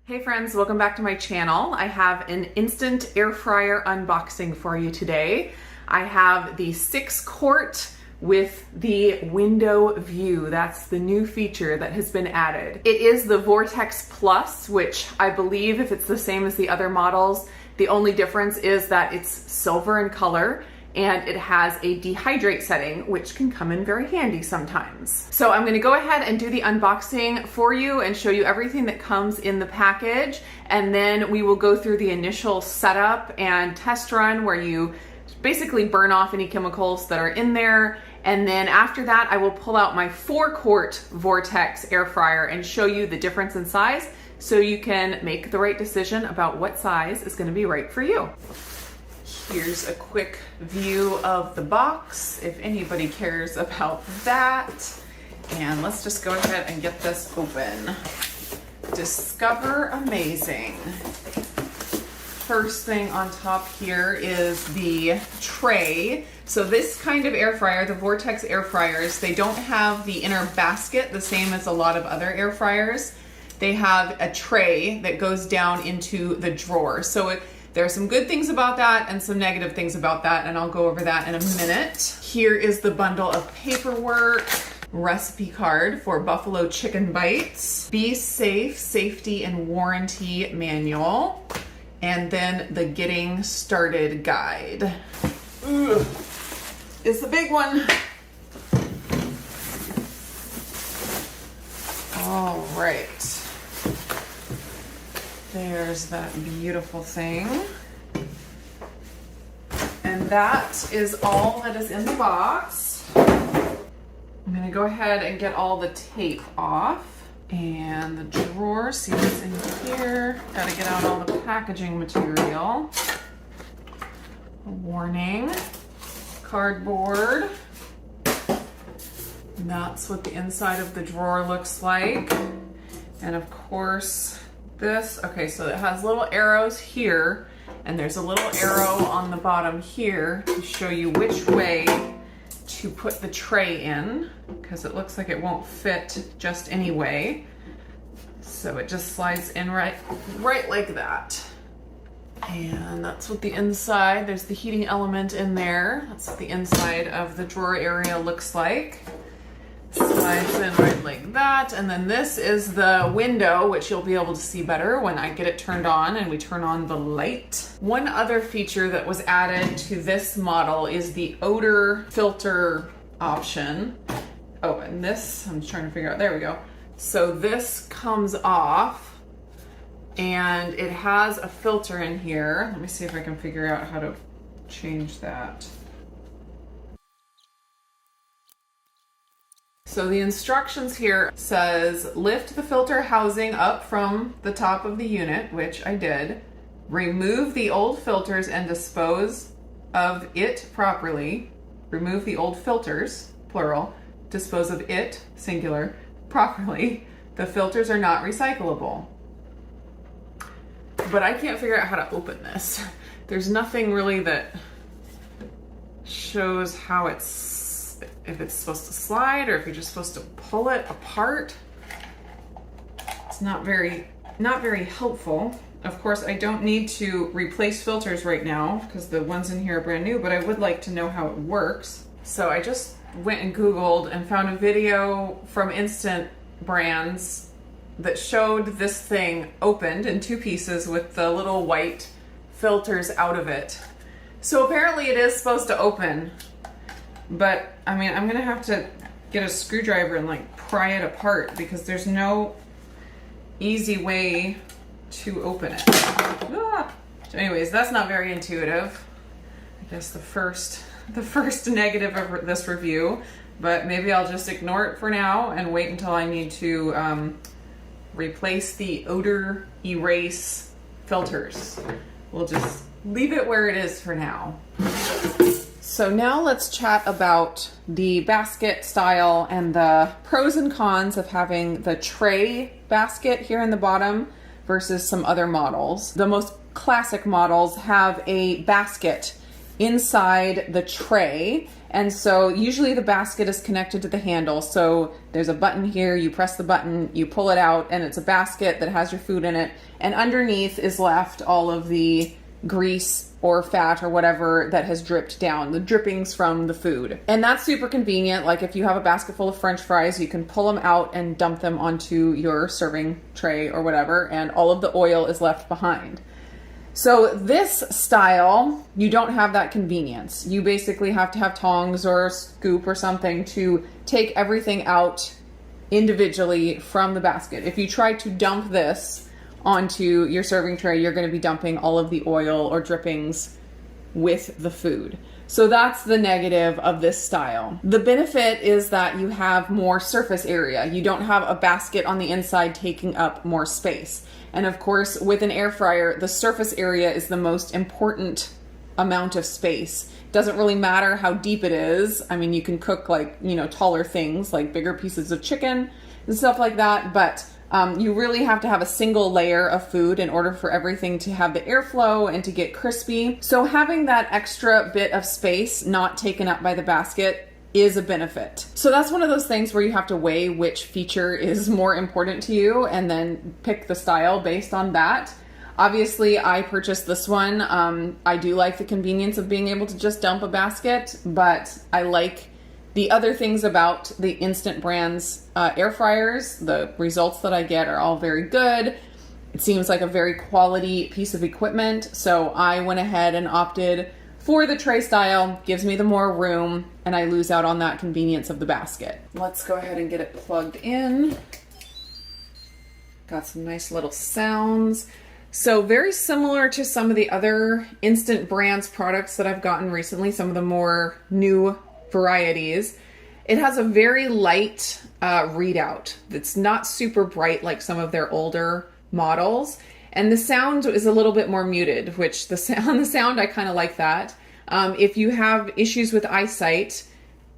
Hey friends, welcome back to my channel. I have an instant air fryer unboxing for you today. I have the 6-quart with the window view. That's the new feature that has been added. It is the Vortex Plus, which I believe if it's the same as the other models, the only difference is that it's silver in color and it has a dehydrate setting, which can come in very handy sometimes. So I'm gonna go ahead and do the unboxing for you and show you everything that comes in the package. And then we will go through the initial setup and test run where you basically burn off any chemicals that are in there. And then after that, I will pull out my 4-quart Vortex air fryer and show you the difference in size so you can make the right decision about what size is gonna be right for you. Here's a quick view of the box, if anybody cares about that. And let's just go ahead and get this open. Discover amazing. First thing on top here is the tray. So this kind of air fryer, the Vortex air fryers, they don't have the inner basket the same as a lot of other air fryers. They have a tray that goes down into the drawer. So there are some good things about that and some negative things about that, and I'll go over that in a minute. Here is the bundle of paperwork, recipe card for buffalo chicken bites, be safe, safety and warranty manual, and then the getting started guide. Ugh, it's the big one. All right. There's that beautiful thing. And that is all that is in the box. I'm gonna go ahead and get all the tape off. And the drawer, see what's in here. Gotta get out all the packaging material. A warning, cardboard. That's what the inside of the drawer looks like. And of course, this, okay, so it has little arrows here, and there's a little arrow on the bottom here to show you which way to put the tray in, because it looks like it won't fit just any way. So it just slides in right like that. And that's what the inside, there's the heating element in there. That's what the inside of the drawer area looks like. Slides in right like that, and then this is the window, which you'll be able to see better when I get it turned on and we turn on the light. One other feature that was added to this model is the odor filter option. Oh, and this, I'm trying to figure out, there we go. So this comes off and it has a filter in here. Let me see if I can figure out how to change that. So the instructions here says lift the filter housing up from the top of the unit, which I did. Remove the old filters and dispose of it properly. Remove the old filters, plural. Dispose of it, singular, properly. The filters are not recyclable. But I can't figure out how to open this. There's nothing really that shows how if it's supposed to slide or if you're just supposed to pull it apart. It's not very helpful. Of course, I don't need to replace filters right now because the ones in here are brand new, but I would like to know how it works. So I just went and Googled and found a video from Instant Brands that showed this thing opened in 2 pieces with the little white filters out of it. So apparently it is supposed to open. But I mean, I'm gonna have to get a screwdriver and like pry it apart because there's no easy way to open it. Ah. So anyways, that's not very intuitive. I guess the first negative of this review, but maybe I'll just ignore it for now and wait until I need to replace the odor erase filters. We'll just leave it where it is for now. So now let's chat about the basket style and the pros and cons of having the tray basket here in the bottom versus some other models. The most classic models have a basket inside the tray. And so usually the basket is connected to the handle. So there's a button here, you press the button, you pull it out, and it's a basket that has your food in it. And underneath is left all of the grease or fat or whatever that has dripped down, the drippings from the food. And that's super convenient. Like if you have a basket full of French fries, you can pull them out and dump them onto your serving tray or whatever, and all of the oil is left behind. So this style, you don't have that convenience. You basically have to have tongs or a scoop or something to take everything out individually from the basket. If you try to dump this onto your serving tray, you're going to be dumping all of the oil or drippings with the food. So that's the negative of this style. The benefit is that you have more surface area. You don't have a basket on the inside taking up more space. And of course, with an air fryer, the surface area is the most important amount of space. It doesn't really matter how deep it is. I mean, you can cook like, taller things like bigger pieces of chicken and stuff like that, but you really have to have a single layer of food in order for everything to have the airflow and to get crispy. So having that extra bit of space not taken up by the basket is a benefit. So that's one of those things where you have to weigh which feature is more important to you and then pick the style based on that. Obviously, I purchased this one. I do like the convenience of being able to just dump a basket, but I like the other things about the Instant Brands air fryers. The results that I get are all very good. It seems like a very quality piece of equipment. So I went ahead and opted for the tray style. Gives me the more room and I lose out on that convenience of the basket. Let's go ahead and get it plugged in. Got some nice little sounds. So very similar to some of the other Instant Brands products that I've gotten recently, some of the more new varieties. It has a very light readout that's not super bright like some of their older models. And the sound is a little bit more muted, which the sound I kind of like that. If you have issues with eyesight,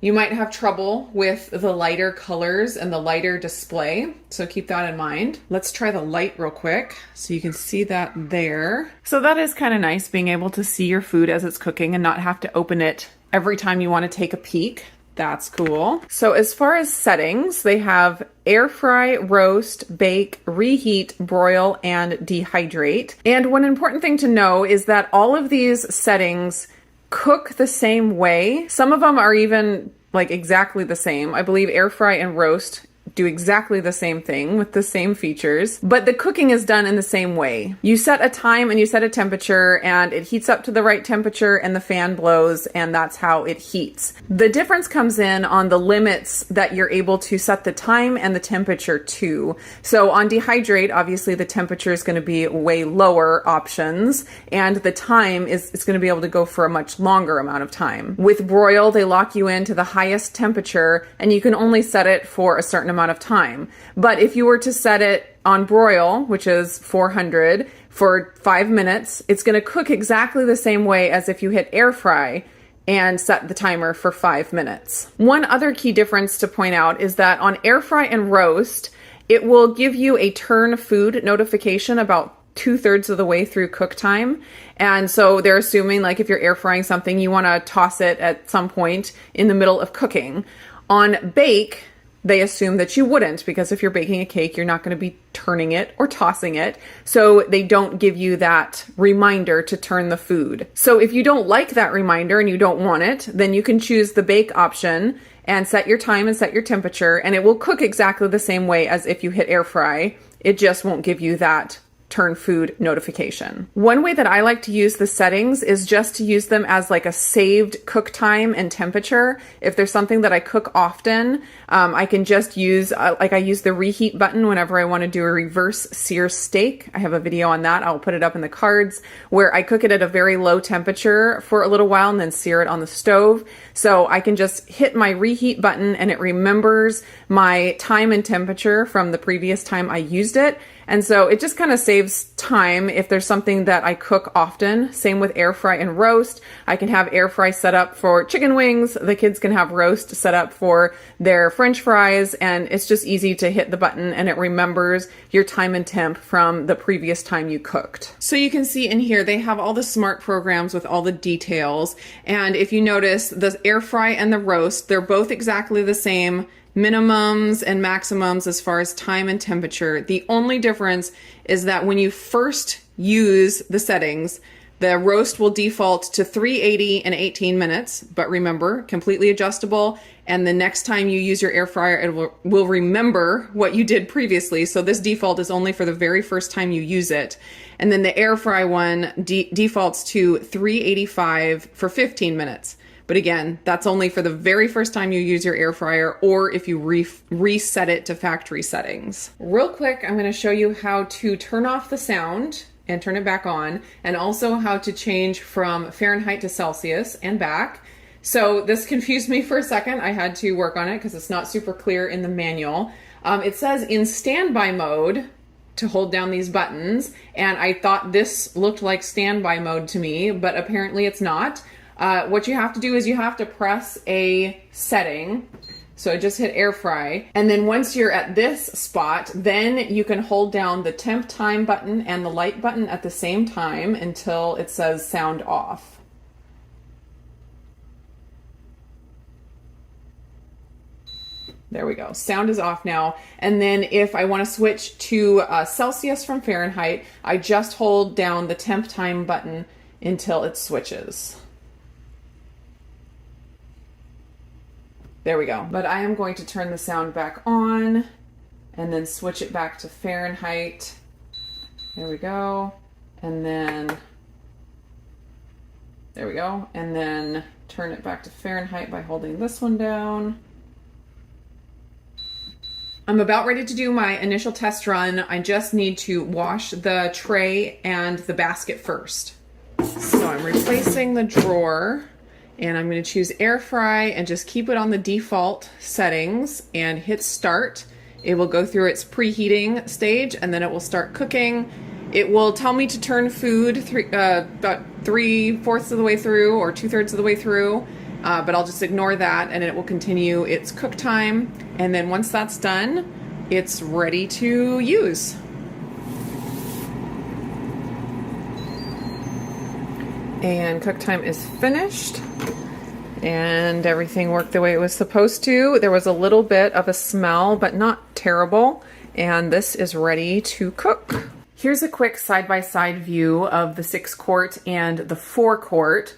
you might have trouble with the lighter colors and the lighter display. So keep that in mind. Let's try the light real quick so you can see that there. So that is kind of nice, being able to see your food as it's cooking and not have to open it every time you want to take a peek. That's cool. So as far as settings, they have air fry, roast, bake, reheat, broil, and dehydrate. And one important thing to know is that all of these settings cook the same way. Some of them are even like exactly the same. I believe air fry and roast do exactly the same thing with the same features, but the cooking is done in the same way. You set a time and you set a temperature and it heats up to the right temperature and the fan blows and that's how it heats. The difference comes in on the limits that you're able to set the time and the temperature to. So on dehydrate, obviously the temperature is going to be way lower options and the time is going to be able to go for a much longer amount of time. With broil, they lock you into the highest temperature and you can only set it for a certain amount of time. But if you were to set it on broil, which is 400 for 5 minutes, it's going to cook exactly the same way as if you hit air fry and set the timer for 5 minutes. One other key difference to point out is that on air fry and roast, it will give you a turn food notification about 2/3 of the way through cook time. And so they're assuming like if you're air frying something, you want to toss it at some point in the middle of cooking. On bake, they assume that you wouldn't, because if you're baking a cake, you're not going to be turning it or tossing it. So they don't give you that reminder to turn the food. So if you don't like that reminder and you don't want it, then you can choose the bake option and set your time and set your temperature, and it will cook exactly the same way as if you hit air fry. It just won't give you that turn food notification. One way that I like to use the settings is just to use them as like a saved cook time and temperature. If there's something that I cook often, I can just use, like I use the reheat button whenever I want to do a reverse sear steak. I have a video on that. I'll put it up in the cards, where I cook it at a very low temperature for a little while and then sear it on the stove. So I can just hit my reheat button and it remembers my time and temperature from the previous time I used it. And so it just kind of saves time if there's something that I cook often. Same with air fry and roast. I can have air fry set up for chicken wings. The kids can have roast set up for their French fries. And it's just easy to hit the button and it remembers your time and temp from the previous time you cooked. So you can see in here, they have all the smart programs with all the details. And if you notice, the air fry and the roast, they're both exactly the same. Minimums and maximums as far as time and temperature. The only difference is that when you first use the settings, the roast will default to 380 and 18 minutes, but remember, completely adjustable. And the next time you use your air fryer, it will remember what you did previously. So this default is only for the very first time you use it. And then the air fry one defaults to 385 for 15 minutes. But again, that's only for the very first time you use your air fryer or if you reset it to factory settings. Real quick, I'm going to show you how to turn off the sound and turn it back on, and also how to change from Fahrenheit to Celsius and back. So this confused me for a second. I had to work on it because it's not super clear in the manual. It says in standby mode to hold down these buttons, and I thought this looked like standby mode to me, but apparently it's not. What you have to do is you have to press a setting. So just hit air fry. And then once you're at this spot, then you can hold down the temp time button and the light button at the same time until it says sound off. There we go. Sound is off now. And then if I want to switch to Celsius from Fahrenheit, I just hold down the temp time button until it switches. There we go. But I am going to turn the sound back on and then switch it back to Fahrenheit. There we go. And then, there we go. And then turn it back to Fahrenheit by holding this one down. I'm about ready to do my initial test run. I just need to wash the tray and the basket first. So I'm replacing the drawer. And I'm going to choose air fry and just keep it on the default settings and hit start. It will go through its preheating stage and then it will start cooking. It will tell me to turn food about 3/4 of the way through or 2/3 of the way through, but I'll just ignore that and it will continue its cook time. And then once that's done, it's ready to use. And cook time is finished and everything worked the way it was supposed to. There was a little bit of a smell, but not terrible. And this is ready to cook. Here's a quick side-by-side view of the 6-quart and the 4-quart.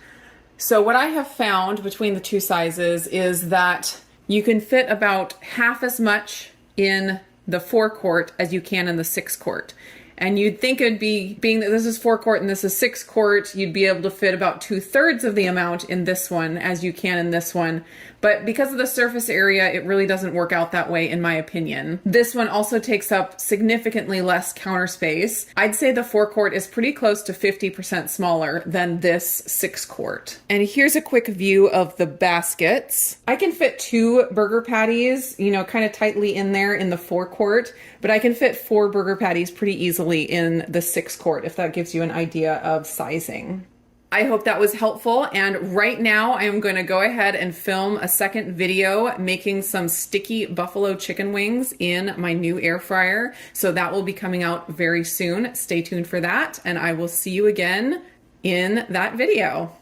So what I have found between the two sizes is that you can fit about half as much in the 4-quart as you can in the 6-quart. And you'd think it'd be, being that this is 4-quart and this is 6-quart, you'd be able to fit about 2/3 of the amount in this one as you can in this one. But because of the surface area, it really doesn't work out that way in my opinion. This one also takes up significantly less counter space. I'd say the 4-quart is pretty close to 50% smaller than this 6-quart. And here's a quick view of the baskets. I can fit 2 burger patties, you know, kind of tightly in there in the 4-quart, but I can fit 4 burger patties pretty easily in the 6-quart, if that gives you an idea of sizing. I hope that was helpful, and right now I am going to go ahead and film a second video making some sticky buffalo chicken wings in my new air fryer. So that will be coming out very soon. Stay tuned for that, and I will see you again in that video.